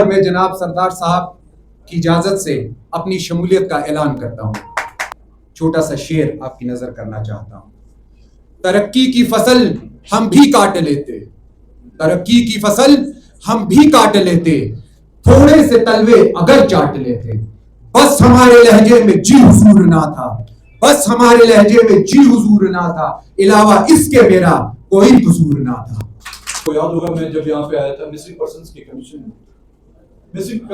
اور میں جناب سردار صاحب کی اجازت سے اپنی شمولیت کا اعلان کرتا ہوں. چھوٹا سا شعر آپ کی نظر کرنا چاہتا ہوں. ترقی کی فصل ہم بھی کاٹ لیتے, ترقی کی فصل ہم بھی کاٹ لیتے, تھوڑے سے تلوے اگر چاٹ لیتے, بس ہمارے لہجے میں جی حضور نہ تھا, بس ہمارے لہجے میں جی حضور نہ تھا, علاوہ اس کے میرا کوئی قصور نہ تھا. کو یاد ہوگا میں جب یہاں پہ آیا تھا مسنگ پرسنس کی کمیشن میں, مسنگ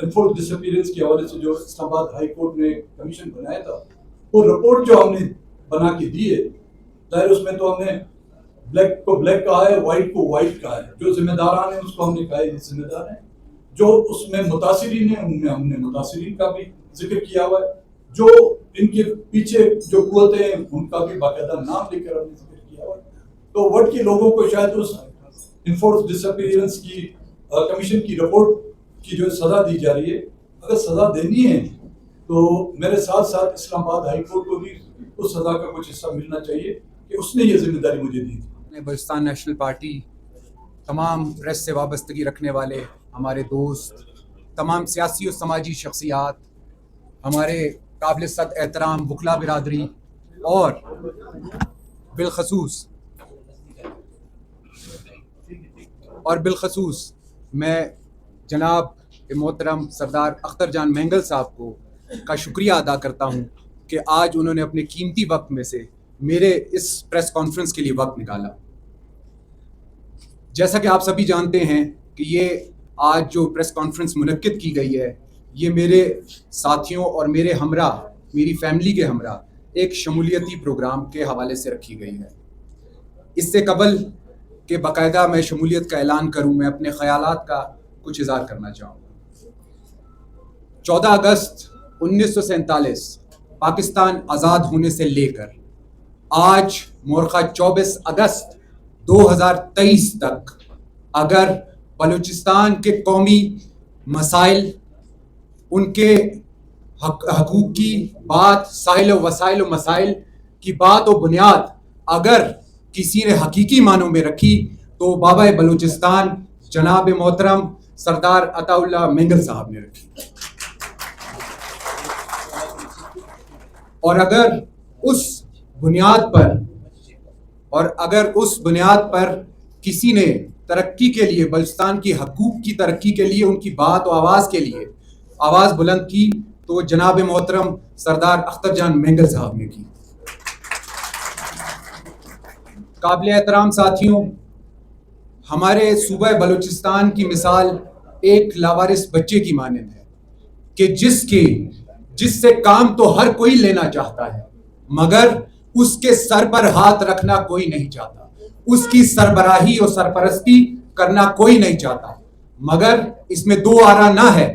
انفورسڈ ڈس اپیئرنس کے حوالے سے جو اسلام آباد ہائی کورٹ نے کمیشن بنایا تھا, وہ رپورٹ جو ہم نے بنا کے دی ہے, ظاہر اس میں تو ہم نے بلیک کو بلیک کہا ہے, وائٹ کو وائٹ کہا ہے, جو ذمہ داران ہیں اس کو ہم نے کہا ہے یہ ذمہ دار ہیں, جو اس میں متاثرین ہیں ان میں ہم نے متاثرین کا بھی ذکر کیا ہوا ہے, جو ان کے پیچھے جو قوتیں ہیں ان کا بھی باقاعدہ نام لے کر ہم نے ذکر کیا ہوا ہے. تو ورڈ کے لوگوں کو شاید اس انفورسڈ ڈس اپیئرنس کی کمیشن کی رپورٹ کی جو سزا دی جا رہی ہے, اگر سزا دینی ہے تو میرے ساتھ ساتھ اسلام آباد ہائی کورٹ کو بھی اس سزا کا کچھ حصہ ملنا چاہیے کہ اس نے یہ ذمہ داری مجھے دی تھی. بلوچستان نیشنل پارٹی, تمام پریس سے وابستگی رکھنے والے ہمارے دوست, تمام سیاسی و سماجی شخصیات, ہمارے قابل صد احترام وکلا برادری, اور بالخصوص میں جناب محترم سردار اختر جان مینگل صاحب کو کا شکریہ ادا کرتا ہوں کہ آج انہوں نے اپنے قیمتی وقت میں سے میرے اس پریس کانفرنس کے لیے وقت نکالا. جیسا کہ آپ سبھی جانتے ہیں کہ یہ آج جو پریس کانفرنس منعقد کی گئی ہے, یہ میرے ساتھیوں اور میرے ہمراہ, میری فیملی کے ہمراہ ایک شمولیتی پروگرام کے حوالے سے رکھی گئی ہے. اس سے قبل کہ باقاعدہ میں شمولیت کا اعلان کروں, میں اپنے خیالات کا کچھ اظہار کرنا چاہوں گا. 14 اگست 1947 پاکستان آزاد ہونے سے لے کر آج مورخہ 24 اگست 2023 تک اگر بلوچستان کے قومی مسائل, ان کے حقوق کی بات, سائل و وسائل و مسائل کی بات و بنیاد اگر کسی نے حقیقی معنوں میں رکھی تو بابا بلوچستان جناب محترم سردار عطا اللہ مینگل صاحب نے رکھی. اور اگر اس بنیاد پر کسی نے ترقی کے لیے, بلوچستان کی حقوق کی ترقی کے لیے, ان کی بات و آواز کے لیے آواز بلند کی تو جناب محترم سردار اختر جان مینگل صاحب نے کی. قابل احترام ساتھیوں, ہمارے صوبہ بلوچستان کی مثال ایک لاوارث بچے کی مانند ہے کہ جس سے کام تو ہر کوئی لینا چاہتا ہے, مگر اس کے سر پر ہاتھ رکھنا کوئی نہیں چاہتا, اس کی سربراہی اور سرپرستی کرنا کوئی نہیں چاہتا. مگر اس میں دو آرا نہ ہے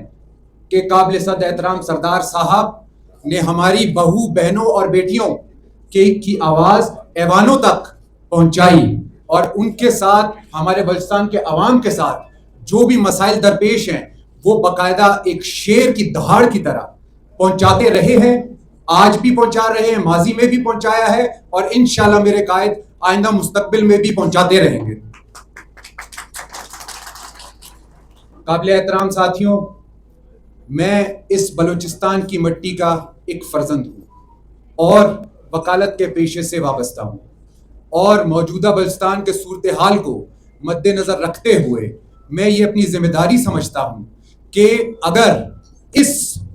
کہ قابل صد احترام سردار صاحب نے ہماری بہو بہنوں اور بیٹیوں کی آواز ایوانوں تک پہنچائی, اور ان کے ساتھ, ہمارے بلوچستان کے عوام کے ساتھ جو بھی مسائل درپیش ہیں وہ باقاعدہ ایک شیر کی دہاڑ کی طرح پہنچاتے رہے ہیں, آج بھی پہنچا رہے ہیں, ماضی میں بھی پہنچایا ہے, اور انشاءاللہ میرے قائد آئندہ مستقبل میں بھی پہنچاتے رہیں گے. قابل احترام ساتھیوں, میں اس بلوچستان کی مٹی کا ایک فرزند ہوں اور وکالت کے پیشے سے وابستہ ہوں, اور موجودہ بلوچستان کے صورتحال کو مد نظر رکھتے ہوئے میں یہ اپنی ذمہ داری سمجھتا ہوں کہ اگر اس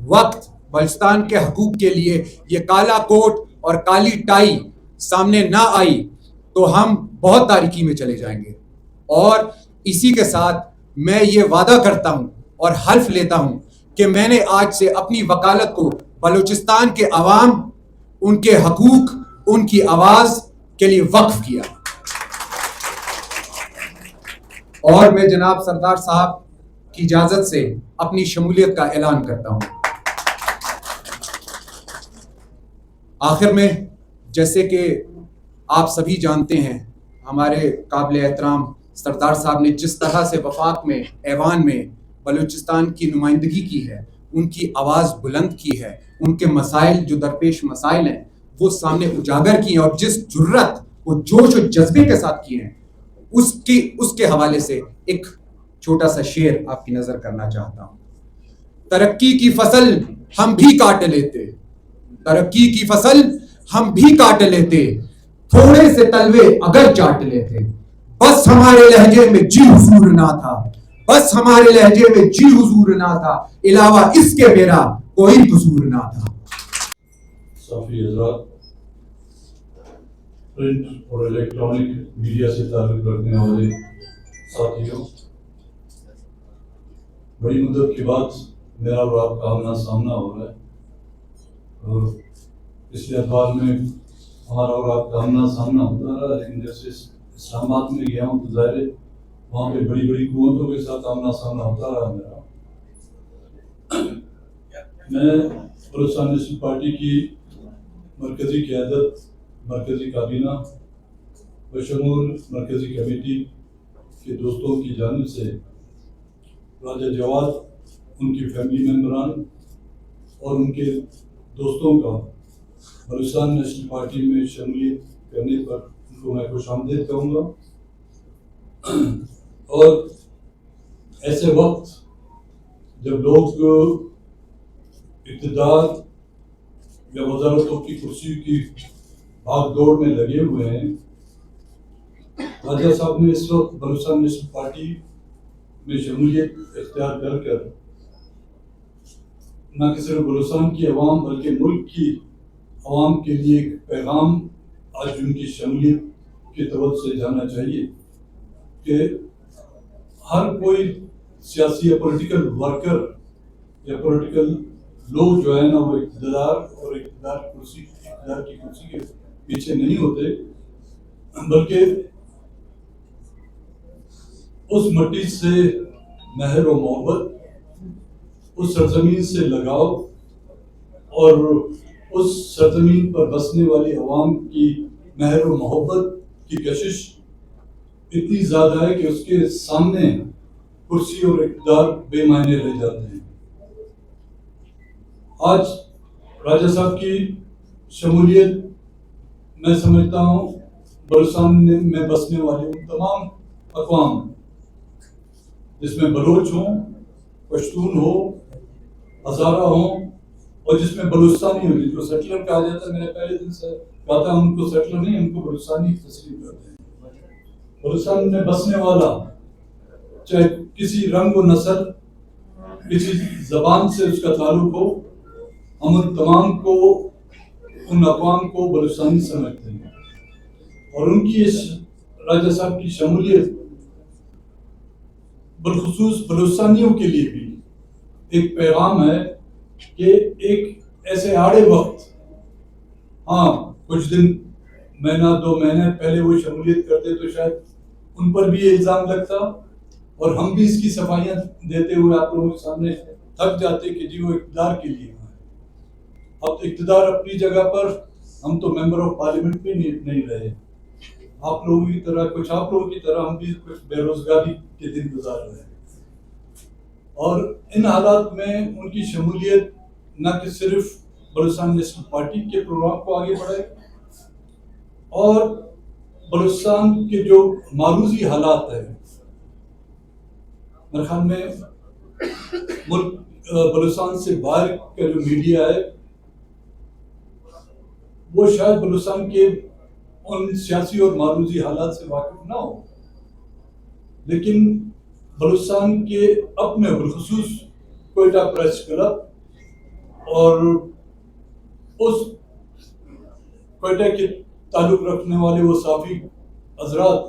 وقت بلوچستان کے حقوق کے لیے یہ کالا کوٹ اور کالی ٹائی سامنے نہ آئی تو ہم بہت تاریکی میں چلے جائیں گے. اور اسی کے ساتھ میں یہ وعدہ کرتا ہوں اور حلف لیتا ہوں کہ میں نے آج سے اپنی وکالت کو بلوچستان کے عوام, ان کے حقوق, ان کی آواز کے لیے وقف کیا. اور میں جناب سردار صاحب کی اجازت سے اپنی شمولیت کا اعلان کرتا ہوں. آخر میں, جیسے کہ آپ سبھی جانتے ہیں, ہمارے قابل احترام سردار صاحب نے جس طرح سے وفاق میں, ایوان میں بلوچستان کی نمائندگی کی ہے, ان کی آواز بلند کی ہے, ان کے مسائل جو درپیش مسائل ہیں وہ سامنے اجاگر کی ہیں, اور جس جرت و جوش و جذبے کے ساتھ کیے ہیں اس کے حوالے سے ایک چھوٹا سا شعر آپ کی نظر کرنا چاہتا ہوں. ترقی کی فصل ہم بھی کاٹ لیتے, ترقی کی فصل ہم بھی کاٹ لیتے, تھوڑے سے تلوے اگر چاٹ لیتے, بس ہمارے لہجے میں جی حضور نہ تھا, بس ہمارے لہجے میں جی حضور نہ تھا, علاوہ اس کے میرا کوئی قصور نہ تھا. صافی حضرات, پرنٹ اور الیکٹرانک میڈیا سے تعلق رکھنے والے ساتھیوں, بڑی مدت کے بعد میرا اور آپ کا آمنا سامنا ہو رہا ہے, اور پچھلے اتوار میں ہمارا اور آپ کا آمنا سامنا ہوتا رہا, لیکن جیسے اسلام آباد میں گیا ہوں تو ظاہر ہے وہاں پہ بڑی بڑی قوتوں کے ساتھ آمنا سامنا ہوتا رہا میرا. میں بلوچستان نیشنل پارٹی کی مرکزی قیادت, مرکزی کابینہ بشمول مرکزی کمیٹی کے دوستوں کی جانب سے راجہ جواد, ان کی فیملی ممبران اور ان کے دوستوں کا بلوچستان نیشنل پارٹی میں شمولیت کرنے پر ان کو میں خوش آمدید کہوں گا. اور ایسے وقت جب لوگ اقتدار یا وزارتوں کی کرسی کی بھاگ دوڑ میں لگے ہوئے ہیں, راجہ صاحب نے اس وقت بلوچستان نیشنل پارٹی میں شمولیت اختیار کر نہ کہ صرف بلوچستان کی عوام بلکہ ملک کی عوام کے لیے ایک پیغام آج ان کی شمولیت کے توجہ سے جانا چاہیے کہ ہر کوئی سیاسی یا پولیٹیکل ورکر یا پولیٹیکل لوگ جو ہے نا وہ اقتدار اور اقتدار کی کرسی کے پیچھے نہیں ہوتے, بلکہ اس مٹی سے مہر و محبت, اس سرزمین سے لگاؤ اور اس سرزمین پر بسنے والی عوام کی مہر و محبت کی کشش اتنی زیادہ ہے کہ اس کے سامنے کرسی اور اقتدار بے معنی رہ جاتے ہیں. آج راجہ صاحب کی شمولیت میں سمجھتا ہوں بلوچستان میں بسنے والے ان تمام اقوام جس میں بلوچ ہوں, پشتون ہو, ہزارہ ہوں, اور جس میں بلوچستانی ہو, جن کو سیٹلر کہا جاتا ہے, میں نے پہلے دن سے کہا تھا ان کو سیٹلر نہیں, ان کو بلوچستانی تسلیم کرتے ہیں. بلوچستان میں بسنے والا چاہے کسی رنگ و نسل, کسی زبان سے اس کا تعلق ہو, ہم ان تمام کو, ان اقوام کو بلوچستانی سمجھتے ہیں. اور ان کی اس راجہ صاحب کی شمولیت بالخصوص بلوچستانیوں کے لیے بھی ایک پیغام ہے کہ ایک ایسے آڑے وقت, ہاں کچھ دن مہینہ 2 مہینے پہلے وہ شمولیت کرتے تو شاید ان پر بھی یہ الزام لگتا, اور ہم بھی اس کی صفائیاں دیتے ہوئے آپ لوگوں کے سامنے تھک جاتے کہ جی وہ اقتدار کے لیے. اب اقتدار اپنی جگہ پر, ہم تو ممبر آف پارلیمنٹ بھی نہیں رہے, آپ لوگوں کی طرح, کچھ آپ لوگوں کی طرح ہم بھی کچھ بے روزگاری کے دن گزار رہے ہیں. اور ان حالات میں ان کی شمولیت نہ کہ صرف بلوچستان نیشنل پارٹی کے پروگرام کو آگے بڑھائے, اور بلوچستان کے جو معروضی حالات ہیں, میرے خیال میں ملک بلوچستان سے باہر کا جو میڈیا ہے وہ شاید بلوچستان کے ان سیاسی اور معروضی حالات سے واقف نہ ہو, لیکن بلوچستان کے اپنے بالخصوص کوئٹہ پریس کلب اور اس کوئٹہ کے تعلق رکھنے والے وہ صحافی حضرات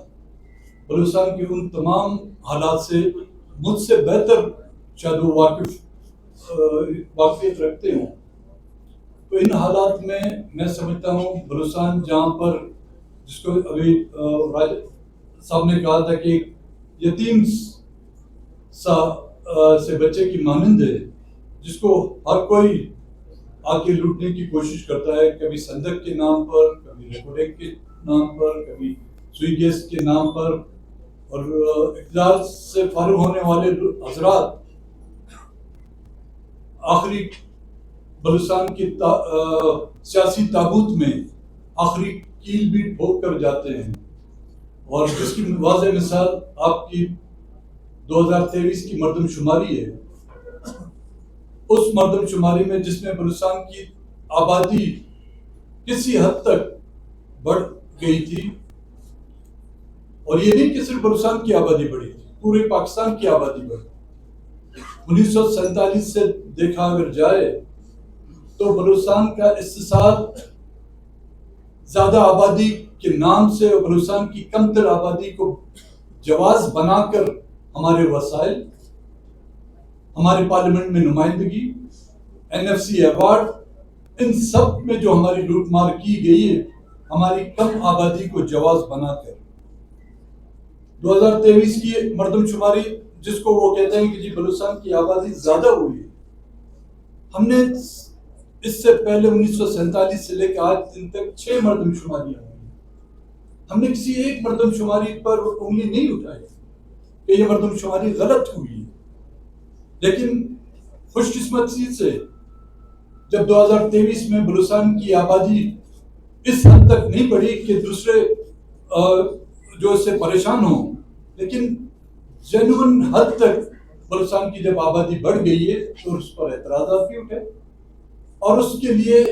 بلوچستان کے ان تمام حالات سے مجھ سے بہتر شاید وہ واقفیت رکھتے ہوں. تو ان حالات میں میں سمجھتا ہوں بلوچستان جہاں پر, جس کو ابھی راج صاحب نے کہا تھا کہ یتیم سے بچے کی مانند ہے, جس کو ہر کوئی آ کے لوٹنے کی کوشش کرتا ہے, کبھی صندوق کے نام پر, کبھی ریکوڈیک کے نام پر, کبھی سوئی گیس کے نام پر. اور اقتدار سے فارغ ہونے والے حضرات آخری بلوچستان کی سیاسی تابوت میں آخری کیل بھی ٹھوک کر جاتے ہیں. اور جس کی واضح مثال آپ کی 2023 کی مردم شماری ہے، اس مردم شماری میں جس میں بلوچستان کی آبادی کسی حد تک بڑھ گئی تھی، اور یہ نہیں کہ صرف بلوچستان کی آبادی بڑھی تھی، پورے پاکستان کی آبادی بڑھی. 1947 سے دیکھا اگر جائے تو بلوچستان کا استحصال زیادہ آبادی کے نام سے اور بلوچستان کی کم تر آبادی کو جواز بنا کر ہمارے وسائل، ہمارے پارلیمنٹ میں نمائندگی، NFC ایوارڈ، ان سب میں جو ہماری لوٹ مار کی گئی ہے ہماری کم آبادی کو جواز بنا کر. 2023 کی مردم شماری جس کو وہ کہتے ہیں کہ جی بلوچستان کی آبادی زیادہ ہوئی ہے، ہم نے اس سے پہلے 1947 سے لے کے آج دن تک 6 مردم شماریاں ہوئی. ہم نے کسی ایک مردم شماری پر انگلی نہیں اٹھائی کہ یہ مردم شماری غلط ہوئی ہے. لیکن خوش قسمتی سے جب 2023 میں بلوچستان کی آبادی اس حد تک نہیں بڑھی کہ دوسرے جو اس سے پریشان ہوں، لیکن جنون حد تک بلوچستان کی جب آبادی بڑھ گئی ہے تو اس پر اعتراضات بھی اٹھے، اور اس کے لیے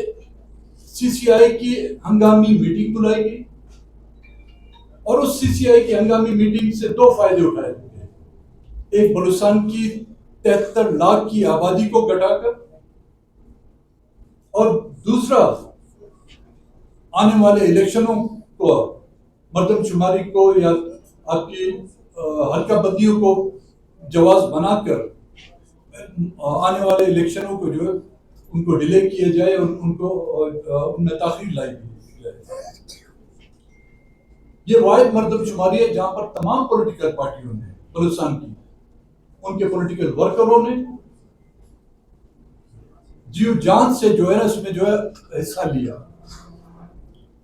CCI کی ہنگامی میٹنگ بلائی گئی، اور اس CCI کی ہنگامی میٹنگ سے 2 فائدے اٹھائے گئے. ایک بلوچستان کی 73 لاکھ کی آبادی کو گھٹا کر، اور دوسرا آنے والے الیکشنوں کو، مردم شماری کو یا آپ کی حلقہ بندیوں کو جواز بنا کر آنے والے الیکشنوں کو جو ہے ان کو ڈیلے کیا جائے اور ان میں تاخیر لائی جائے. یہ واحد مردم شماری ہے جہاں پر تمام پولیٹیکل پارٹیوں نے، بلوچستان کی، ان کے پولیٹیکل ورکروں نے جیو جان سے جو ہے نا اس میں جو ہے حصہ لیا.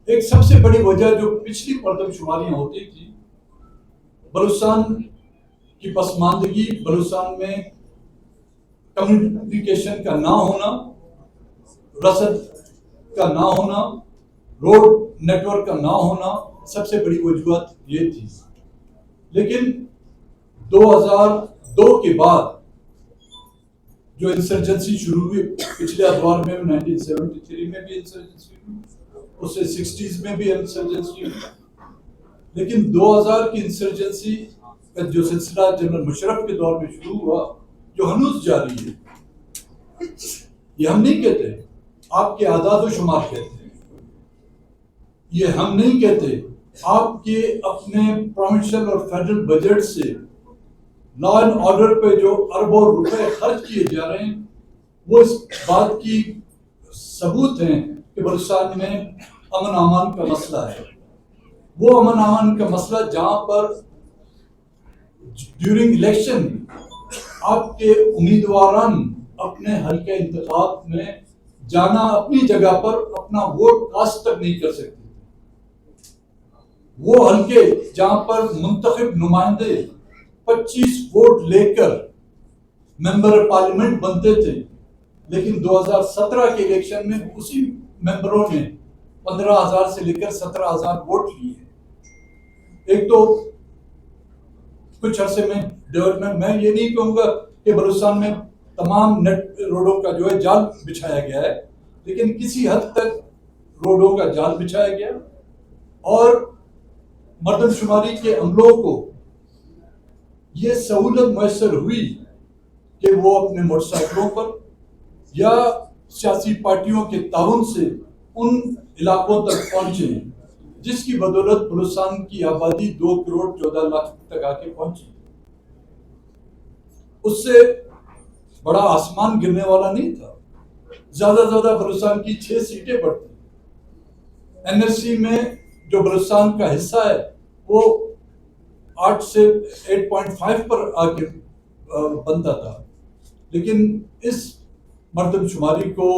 ایک سب سے بڑی وجہ جو پچھلی مردم شماریاں ہوتی تھی، بلوچستان کی پسماندگی، بلوچستان میں کمیونیکیشن کا نہ ہونا، رسد کا نہ ہونا، روڈ نیٹ ورک کا نہ ہونا، سب سے بڑی وجوہات یہ تھی. لیکن 2002 کے بعد جو انسرجنسی شروع ہوئی، پچھلے ادوار میں 1973 میں بھی انسرجنسی ہوئی، اس سے 60s میں بھی انسرجنسی ہوئی، لیکن 2000 کی انسرجنسی کا جو سلسلہ جنرل مشرف کے دور میں شروع ہوا، جو ہنوز جاری ہے. یہ ہم نہیں کہتے، آپ کے اعداد و شمار کہتے ہیں. یہ ہم نہیں کہتے، آپ کے اپنے پروونشل اور فیڈرل بجٹ سے لا اینڈ آرڈر پہ جو اربوں روپے خرچ کیے جا رہے ہیں وہ اس بات کی ثبوت ہیں کہ بلوچستان میں امن امان کا مسئلہ ہے. وہ امن امان کا مسئلہ جہاں پر ڈیورنگ الیکشن آپ کے امیدواران اپنے حلقہ انتخاب میں جانا، اپنی جگہ پر اپنا ووٹ کاسٹ تک نہیں کر سکتے. وہ حلقے جہاں پر منتخب نمائندے 25 ووٹ لے کر ممبر پارلیمنٹ بنتے تھے، لیکن 2017 کے الیکشن میں اسی ممبروں نے 15,000 سے لے کر 17,000 ووٹ لیے. ایک تو کچھ عرصے میں ڈیولپمنٹ، میں یہ نہیں کہوں گا کہ بلوچستان میں تمام نیٹ روڈوں کا جو ہے جال بچھایا گیا ہے، لیکن کسی حد تک روڈوں کا جال بچھایا گیا، اور مردم شماری کے عملوں کو یہ سہولت میسر ہوئی کہ وہ اپنے موٹر سائیکلوں پر یا سیاسی پارٹیوں کے تعاون سے ان علاقوں تک پہنچے، جس کی بدولت بلوچستان کی آبادی 2 کروڑ 14 لاکھ تک آ کے پہنچی. اس سے بڑا آسمان گرنے والا نہیں تھا. زیادہ بلوچستان کی 6 سیٹیں بڑھتی. NSC میں جو بلوچستان کا حصہ ہے وہ 8 سے 8.5 پر آ کے بنتا تھا، لیکن اس مردم شماری کو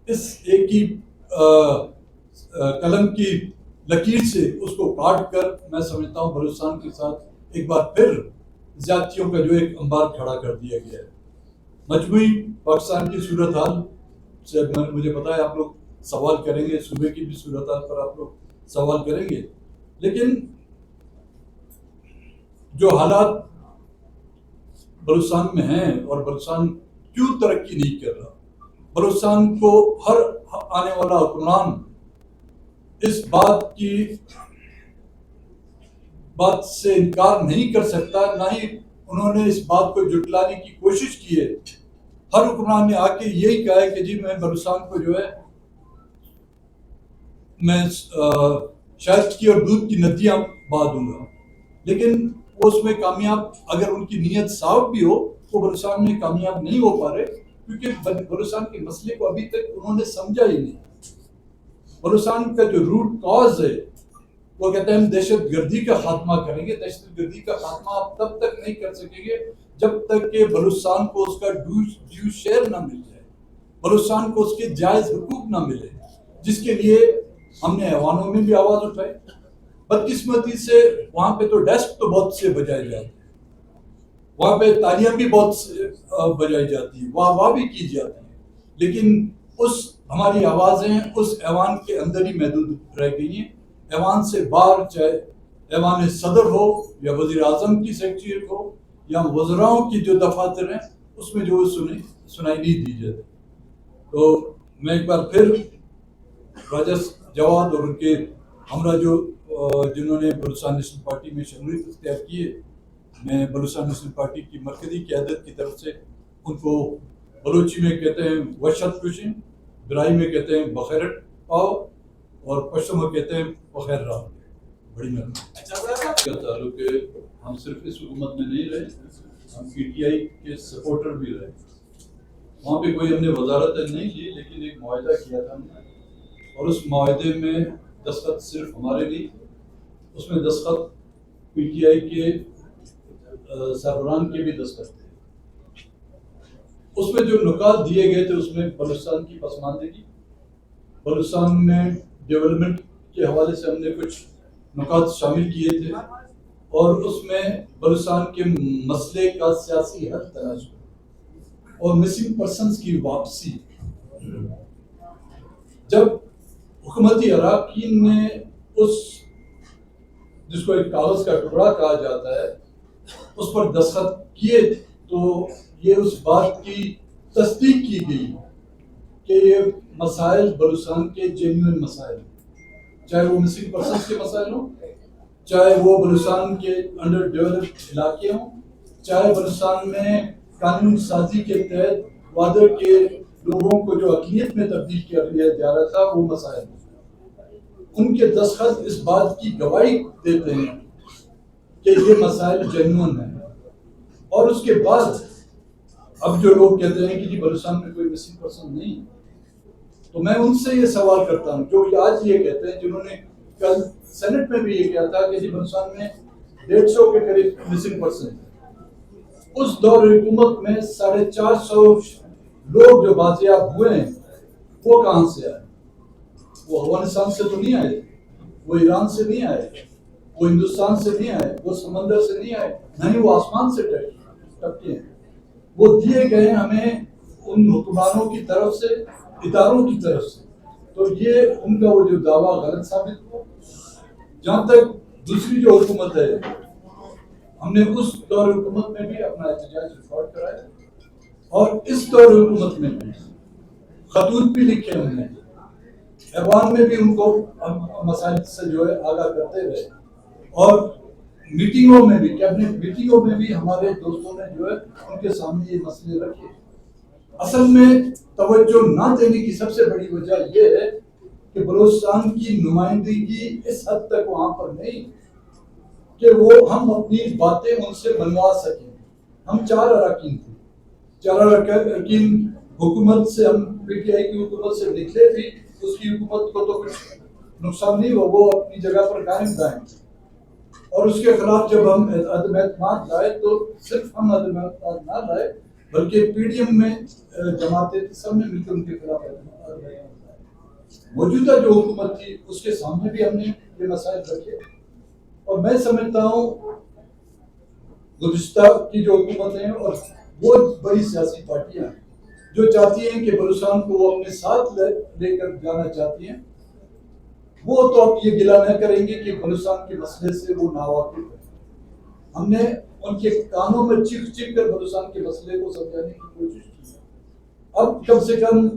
اس ایک ہی قلم کی لکیر سے اس کو کاٹ کر میں سمجھتا ہوں بلوچستان کے ساتھ ایک بار پھر زیادتیوں کا جو ایک انبار کھڑا کر دیا گیا ہے. مجموعی پاکستان کی صورتحال سے مجھے پتا ہے آپ لوگ سوال کریں گے، صوبے کی بھی صورتحال پر آپ لوگ سوال کریں گے، لیکن جو حالات بلوچستان میں ہیں اور بلوچستان کیوں ترقی نہیں کر رہا. بلوچستان کو ہر آنے والا حکمران اس بات سے انکار نہیں کر سکتا, نہ ہی انہوں نے اس بات کو جھٹلانے کی کوشش کی ہے. ہر حکمران نے آ کے یہی کہا ہے کہ جی میں بلوچستان کو جو ہے میں شہد کی اور دودھ کی ندیاں بہا دوں گا, لیکن وہ اس میں کامیاب, اگر ان کی نیت صاف بھی ہو, وہ بلوچستان میں کامیاب نہیں ہو پا رہے, کیونکہ بلوچستان کے مسئلے کو ابھی تک انہوں نے سمجھا ہی نہیں. بلوچستان کا جو روٹ کاز ہے وہ کہتے ہیں ہم دہشت گردی کا خاتمہ کریں گے. دہشت گردی کا خاتمہ آپ تب تک نہیں کر سکیں گے جب تک کہ بلوچستان کو اس کا ڈیو شیئر نہ مل جائے, بلوچستان کو اس کے جائز حقوق نہ ملے, جس کے لیے ہم نے ایوانوں میں بھی آواز اٹھائی. بدقسمتی سے وہاں پہ تو ڈیسک تو بہت سے بجائے جاتے ہیں, وہاں پہ تالیاں بھی بہت سے بجائی جاتی ہیں, واہ واہ بھی کی جاتی ہے, لیکن ہماری آوازیں اس ایوان کے اندر ہی محدود رہ گئی ہیں. ایوان سے باہر, چاہے ایوان صدر ہو یا وزیر اعظم کی سیکریٹریٹ ہو یا وزراؤں کی جو دفاتر ہیں, اس میں جو سنائی نہیں دی جاتی. تو میں ایک بار پھر راجہ جواد اور ان کے ہمراہ جنہوں نے بلوچستان نیشنل پارٹی میں شمولیت اختیار کی ہے, میں بلوچستان نیشنل پارٹی کی مرکزی قیادت کی طرف سے ان کو بلوچی میں کہتے ہیں وشت کشن, برائی میں کہتے ہیں بخیرت پاؤ, اور پشتو میں کہتے ہیں بخیر راہ. بڑی مہربانی. کا تعلق ہے, ہم صرف اس حکومت میں نہیں رہے, ہم پی ٹی آئی کے سپورٹر بھی رہے. وہاں پہ کوئی ہم نے وزارت نہیں لی, لیکن ایک معاہدہ کیا تھا ہم نے, اور اس معاہدے میں دستخط صرف ہمارے نہیں, اس میں دستخط پی ٹی آئی کے سربراہان کے بھی دستخط تھے. اس میں جو نکات دیے گئے تھے اس میں بلوچستان کی پسماندگی, بلوچستان میں ڈیولپمنٹ کے حوالے سے ہم نے کچھ نکات شامل کیے تھے, اور اس میں بلوچستان کے مسئلے کا سیاسی حل تلاش اور مسنگ پرسنز کی واپسی. جب حکومتی اراکین نے جس کو ایک کاغذ کا ٹکڑا کہا جاتا ہے, اس پر دستخط کیے, تو یہ اس بات کی تصدیق کی گئی کہ یہ مسائل بلوچستان کے جینوئن مسائل, چاہے وہ مسنگ پرسنز کے مسائل ہوں, چاہے وہ بلوچستان کے انڈر ڈیولپڈ علاقے ہوں, چاہے بلوچستان میں قانون سازی کے تحت وعدے کے لوگوں کو جو اقلیت میں تبدیل کر دیا جا رہا تھا وہ مسائل. ان کے دستخط اس بات کی گواہی دیتے ہیں کہ یہ مسائل جینوئن ہیں. اور اس کے بعد اب جو لوگ کہتے ہیں کہ جی بلوچستان میں کوئی مسنگ پرسن نہیں, تو میں ان سے یہ سوال کرتا ہوں جو آج یہ کہتے ہیں, جنہوں نے کل سینٹ میں بھی یہ کہا تھا کہ جی بلوچستان میں 150 کے قریب مسنگ پرسن ہیں. اس دور حکومت میں 450 لوگ جو بازیاب ہوئے ہیں وہ کہاں سے آئے؟ وہ افغانستان سے تو نہیں آئے, وہ ایران سے نہیں آئے, وہ ہندوستان سے نہیں آئے, وہ سمندر سے نہیں آئے, نہ ہی وہ آسمان سے ٹپکے ہیں. وہ دیے گئے ہمیں ان حکمرانوں کی طرف سے, اداروں کی طرف سے. تو یہ ان کا وہ جو دعویٰ غلط ثابت ہوا. جہاں تک دوسری جو حکومت ہے, ہم نے اس دور حکومت میں بھی اپنا احتجاج ریکارڈ کرایا, اور اس دور حکومت میں بھی خطوط بھی لکھے ہم نے, ایوان میں بھی ان کو مسائل سے جو ہے آگاہ کرتے رہے, اور میٹنگوں میں بھی, کیبنٹ میٹنگوں میں بھی ہمارے دوستوں نے جو ہے ان کے سامنے یہ مسئلے رکھے. اصل میں توجہ نہ دینے کی سب سے بڑی وجہ یہ ہے کہ بلوچستان کی نمائندگی اس حد تک وہاں پر نہیں کہ وہ ہم اپنی باتیں ان سے منوا سکیں. ہم 4 اراکین تھے, 4 اراکین حکومت سے, ہم پی ٹی آئی کی حکومت سے نکلے بھی, اس کی حکومت کو تو کچھ نقصان نہیں ہوا, وہ اپنی جگہ پر قائم دائیں. اور اس کے خلاف جب ہم عدم اعتماد لائے تو صرف ہم عدم اعتماد نہ لائے بلکہ پی ڈی ایم میں جماعتیں سب نے مل کر ان کے خلاف اعتماد لائے. موجودہ جو حکومت تھی اس کے سامنے بھی ہم نے یہ مسائل رکھے, اور میں سمجھتا ہوں گزشتہ کی جو حکومتیں ہیں اور وہ بڑی سیاسی پارٹیاں جو چاہتی ہیں کہ بلوچستان کو وہ اپنے ساتھ لے کر جانا چاہتی ہیں, وہ تو اب یہ گلہ نہ کریں گے کہ بلوچستان کے مسئلے سے وہ ناواقف ہے. ہم نے ان کے کانوں میں چیخ چیخ کر بلوچستان کے مسئلے کو سمجھانے کی کوشش کی. اب کم سے کم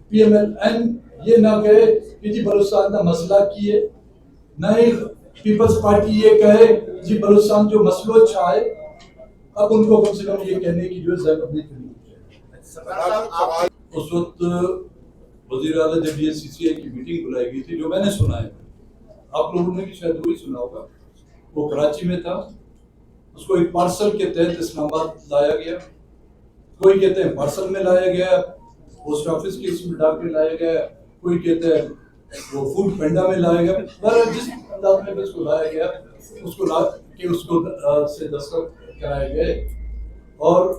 پی ایم ایل این یہ نہ کہے کہ جی بلوچستان کا مسئلہ کی ہے, نہ ہی پیپلز پارٹی یہ کہے جی بلوچستان جو مسئلہ چاہے. اب ان کو کم سے کم یہ کہنے کی جو ضرورت نہیں کرنی. اس وقت وزیر اعلیٰ جب یہ سی سی اے کی میٹنگ بلائی گئی تھی, جو میں نے سنا ہے, آپ لوگوں نے بھی شاید وہی سنا ہوگا, وہ کراچی میں تھا. اس کو ایک پارسل کے تحت اسلام آباد لایا گیا, کوئی کہتے ہیں پارسل میں لایا گیا, پوسٹ آفس کے اس میں ڈاک میں لایا گیا, کوئی کہتے ہیں وہ فوڈ پینڈا میں لایا گیا. بہرحال جس انداز میں اس کو لایا گیا, اس کو لا کے اس کو سے دستخط کرائے گئے, اور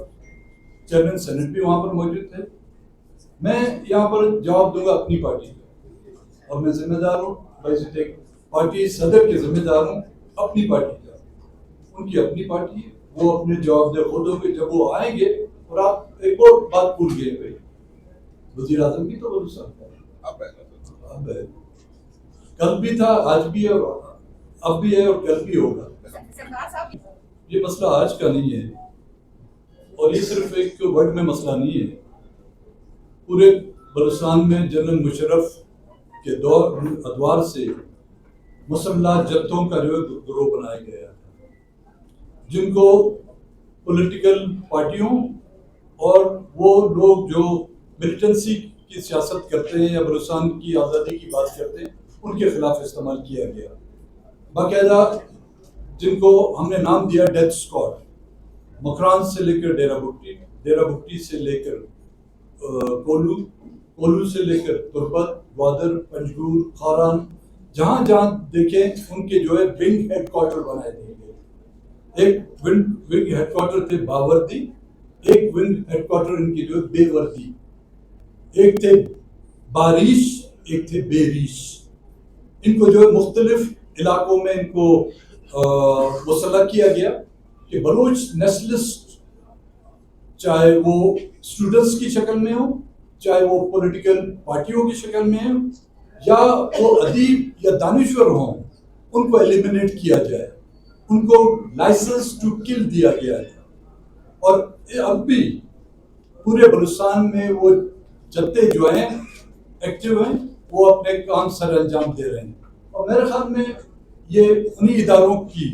چیئرمین سینٹ بھی وہاں پر موجود تھے. میں یہاں پر جواب دوں گا اپنی پارٹی کا, اور میں ذمہ دار ہوں, پارٹی صدر کے ذمہ دار ہوں اپنی پارٹی کا. ان کی اپنی پارٹی ہے, وہ اپنے جواب دہ خود ہو گے جب وہ آئیں گے. اور آپ ایک اور بات بھول گئے بھائی, وزیر اعظم بھی تو بلوچستان کا اب ہے, کل بھی تھا, آج بھی ہے, اور اب بھی ہے, اور کل بھی ہوگا. یہ مسئلہ آج کا نہیں ہے, اور یہ صرف ایک ورڈ میں مسئلہ نہیں ہے. پورے بلوچستان میں جنرل مشرف کے دور ادوار سے مسلح جتھوں کا جو گروہ بنایا گیا ہے, جن کو پولیٹیکل پارٹیوں اور وہ لوگ جو ملیٹنسی کی سیاست کرتے ہیں یا بلوچستان کی آزادی کی بات کرتے ہیں, ان کے خلاف استعمال کیا گیا. باقاعدہ جن کو ہم نے نام دیا ڈیتھ اسکواڈ, مکران سے لے کر ڈیرہ بگٹی, ڈیرہ بگٹی سے لے کر کولو, کولو سے لے کر تربت, گوادر, پنجگور, خاران, جہاں جہاں دیکھیں ان کے جو ہے ونگ ہیڈ کوارٹر بنائے دیے گئے. ایک ونگ ہیڈ کوارٹر تھے باوردی, ایک ونگ ہیڈ کوارٹر ان کی جو ہے بے وردی, ایک تھے باریش, ایک تھے بیریش. ان کو جو ہے مختلف علاقوں میں ان کو مسلح کیا گیا کہ بلوچ نیشنلسٹ, چاہے وہ اسٹوڈنٹس کی شکل میں ہو, چاہے وہ پولیٹیکل پارٹیوں کی شکل میں ہو, یا وہ ادیب یا دانشور ہوں, ان کو ایلیمنیٹ کیا جائے. ان کو لائسنس ٹو کل دیا گیا ہے. اور اب بھی پورے بلوچستان میں وہ جتے جو ہیں ایکٹیو ہیں, وہ اپنے کام سر انجام دے رہے ہیں. اور میرے خیال میں یہ انہی اداروں کی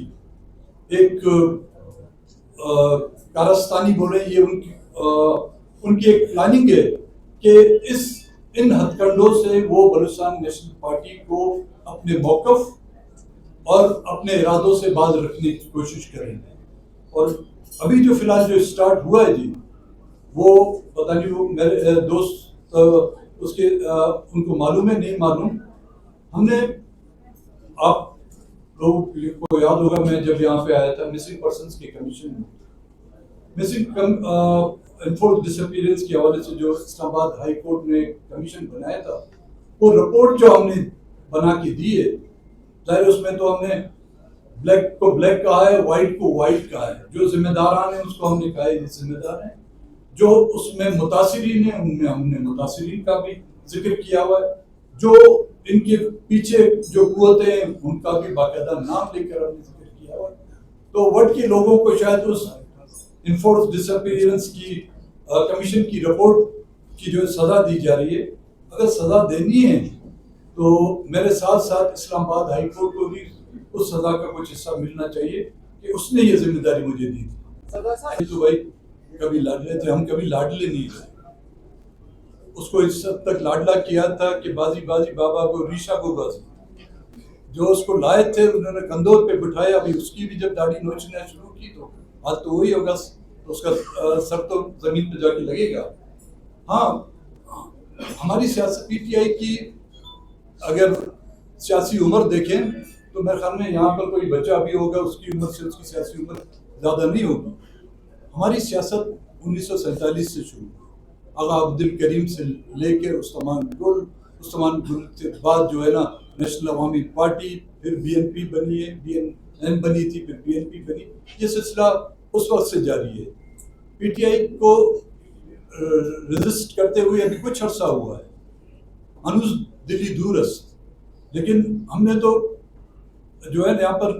ایک کارستانی بولے, یہ ان کی ایک پلاننگ ہے کہ ان ہتھ کنڈوں سے وہ بلوچستان نیشنل پارٹی کو اپنے موقف اور اپنے ارادوں سے باز رکھنے کی کوشش کریں گے. اور ابھی جو فی الحال جو اسٹارٹ ہوا ہے جی, وہ پتہ نہیں وہ میرے دوست اس کے ان کو معلوم ہے نہیں معلوم. ہم نے, آپ لوگوں کو یاد ہوگا, میں جب یہاں پہ آیا تھا مسنگ پرسنس کے کمیشن میں, مسنگ انفورسڈ ڈس اپیئرنس کے حوالے سے جو اسلام آباد ہائی کورٹ نے کمیشن بنایا تھا, وہ رپورٹ جو ہم نے بنا کے دی ہے, ظاہر اس میں تو ہم نے بلیک کو بلیک کہا ہے, وائٹ کو وائٹ کہا ہے. جو ذمہ داران ہیں اس کو ہم نے کہا ہے یہ ذمہ دار ہیں. جو اس میں متاثرین ہیں ان میں ہم نے متاثرین کا بھی ذکر کیا ہوا ہے. جو ان کے پیچھے جو قوتیں ہیں ان کا بھی باقاعدہ نام لے کر ہم نے ذکر کیا ہوا ہے. تو وٹ کے لوگوں کو شاید اس انفورس ڈس اپیئرنس کی کمیشن کی رپورٹ کی جو سزا دی جا رہی ہے, اگر سزا دینی ہے تو میرے ساتھ ساتھ اسلام آباد ہائی کورٹ کو بھی اس سزا کا کچھ حصہ ملنا چاہیے کہ اس نے یہ ذمہ داری مجھے دی تھی. تو بھائی کبھی لاڈلے تھے, ہم کبھی لاڈلے نہیں تھے. اس کو اس حد تک لاڈلا کیا تھا کہ بازی بازی بابا کو ریشا کو بازی, جو اس کو لائے تھے انہوں نے کندھوں پہ بٹھایا. ابھی اس کی بھی جب داڑھی نوچنا شروع کی تو آج تو وہی ہوگا, تو اس کا سر تو زمین پہ جا کے لگے گا. ہاں, ہماری سیاست پی ٹی آئی کی اگر سیاسی عمر دیکھیں تو میرے خیال میں یہاں پر کوئی بچہ بھی ہوگا, اس کی عمر سے اس کی سیاسی عمر زیادہ نہیں ہوگی. ہماری سیاست 1947 سے شروع, آغا عبد الکریم سے لے کر عثمان گل کے بعد جو ہے نا نیشنل عوامی پارٹی, پھر بی این پی بنی ہے, بی این این بنی تھی, پھر بی این پی بنی. یہ سلسلہ اس وقت سے جاری ہے. پی ٹی آئی کو رجسٹ کرتے ہوئے ابھی کچھ عرصہ ہوا ہے, انوز دلی دور است, لیکن ہم نے تو جو ہے یہاں پر